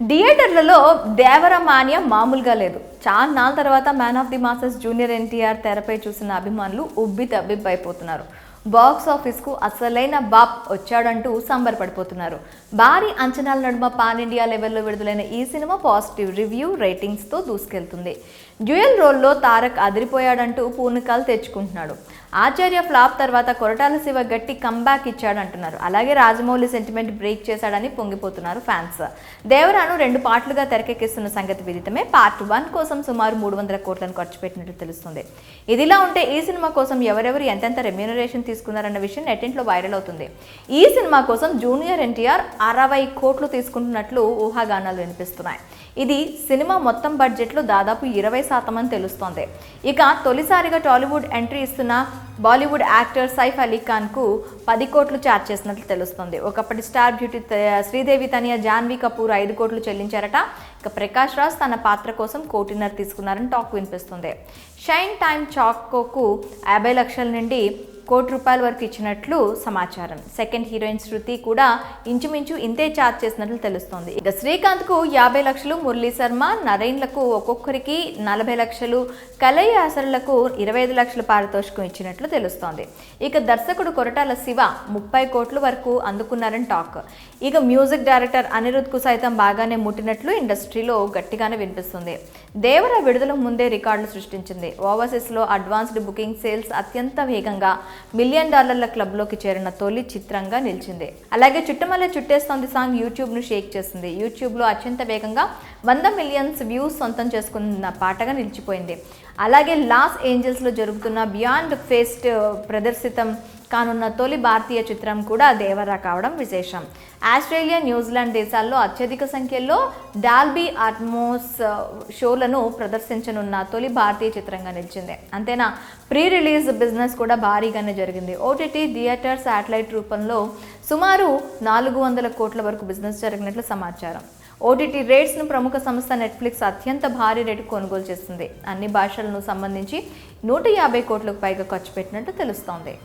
థియేటర్లలో దేవర మాన్య మామూలుగా లేదు. చాన్నాళ్ళ తర్వాత man of the masses junior NTR తెరపై చూసిన అభిమానులు ఉబ్బి తబ్బిబ్బైపోతున్నారు. బాక్స్ ఆఫీస్కు అసలైన బాప్ వచ్చాడంటూ సంబరపడిపోతున్నారు. భారీ అంచనాల నడుమ పాన్ ఇండియా లెవెల్లో విడుదలైన ఈ సినిమా పాజిటివ్ రివ్యూ రేటింగ్స్తో దూసుకెళ్తుంది. డ్యూయల్ రోల్లో తారక్ అదిరిపోయాడంటూ పూనకాలు తెచ్చుకుంటున్నాడు. ఆచార్య ఫ్లాప్ తర్వాత కొరటాల శివ గట్టి కంబ్యాక్ ఇచ్చాడంటున్నారు. అలాగే రాజమౌళి సెంటిమెంట్ బ్రేక్ చేశాడని పొంగిపోతున్నారు ఫ్యాన్స్. దేవరాను 2 పార్ట్లుగా తెరకెక్కిస్తున్న సంగతి విదితమే. పార్ట్ 1 కోసం సుమారు 300 కోట్లను ఖర్చు పెట్టినట్లు తెలుస్తుంది. ఇదిలా ఉంటే ఈ సినిమా కోసం ఎవరెవరు ఎంతెంత రెమ్యూనరేషన్ తీసుకున్నారన్న విషయం నెట్టింట్లో వైరల్ అవుతుంది. ఈ సినిమా కోసం జూనియర్ ఎన్టీఆర్ 60 కోట్లు తీసుకుంటున్నట్లు ఊహాగానాలు వినిపిస్తున్నాయి. ఇది సినిమా మొత్తం బడ్జెట్లో దాదాపు 20% అని తెలుస్తోంది. ఇక తొలిసారిగా టాలీవుడ్ ఎంట్రీ ఇస్తున్న బాలీవుడ్ యాక్టర్ సైఫ్ అలీ ఖాన్కు 10 కోట్లు ఛార్జ్ చేసినట్లు తెలుస్తోంది. ఒకప్పటి స్టార్ బ్యూటీ శ్రీదేవి తనయ జాన్వీ కపూర్ 5 కోట్లు చెల్లించారట. ఇక ప్రకాష్ రాజ్ తన పాత్ర కోసం 1.5 కోట్లు తీసుకున్నారని టాక్ వినిపిస్తుంది. షైన్ టైమ్ చాకోకు 50 లక్షల నుండి 1 కోటి రూపాయల వరకు ఇచ్చినట్లు సమాచారం. సెకండ్ హీరోయిన్ శృతి కూడా ఇంచుమించు ఇంతే ఛార్జ్ చేసినట్లు తెలుస్తోంది. ఇక శ్రీకాంత్కు 50 లక్షలు, మురళీ శర్మ, నరేన్లకు ఒక్కొక్కరికి 40 లక్షలు, కలయి ఆసరులకు 25 లక్షల పారితోషికం ఇచ్చినట్లు తెలుస్తోంది. ఇక దర్శకుడు కొరటాల శివ 30 కోట్ల వరకు అందుకున్నారని టాక్. ఇక మ్యూజిక్ డైరెక్టర్ అనిరుద్ధ్కు సైతం బాగానే ముట్టినట్లు ఇండస్ట్రీలో గట్టిగానే వినిపిస్తుంది. దేవర విడుదల ముందే రికార్డులు సృష్టించింది. ఓవర్సీస్లో అడ్వాన్స్డ్ బుకింగ్ సేల్స్ అత్యంత వేగంగా $1 మిలియన్ క్లబ్లోకి చేరిన తొలి చిత్రంగా నిలిచింది. అలాగే చుట్టమల్లె చుట్టేస్తోంది సాంగ్ యూట్యూబ్ను షేక్ చేసింది. యూట్యూబ్లో అత్యంత వేగంగా 100 మిలియన్ వ్యూస్ సొంతం చేసుకున్న పాటగా నిలిచిపోయింది. అలాగే లాస్ ఏంజల్స్లో జరుగుతున్న బియాండ్ ఫెస్ట్ ప్రదర్శితం కానున్న తొలి భారతీయ చిత్రం కూడా దేవరా కావడం విశేషం. ఆస్ట్రేలియా, న్యూజిలాండ్ దేశాల్లో అత్యధిక సంఖ్యలో డాల్బీ అట్మోస్ షోలను ప్రదర్శించనున్న తొలి భారతీయ చిత్రంగా నిలిచింది. అంతేనా, ప్రీ రిలీజ్ బిజినెస్ కూడా భారీగానే జరిగింది. ఓటీటీ థియేటర్ శాటిలైట్ రూపంలో సుమారు 400 కోట్ల వరకు బిజినెస్ జరిగినట్లు సమాచారం. ఓటీటీ రేట్స్ను ప్రముఖ సంస్థ నెట్ఫ్లిక్స్ అత్యంత భారీ రేటు కొనుగోలు చేస్తుంది. అన్ని భాషలను సంబంధించి 150 కోట్లకు పైగా ఖర్చు పెట్టినట్టు తెలుస్తోంది.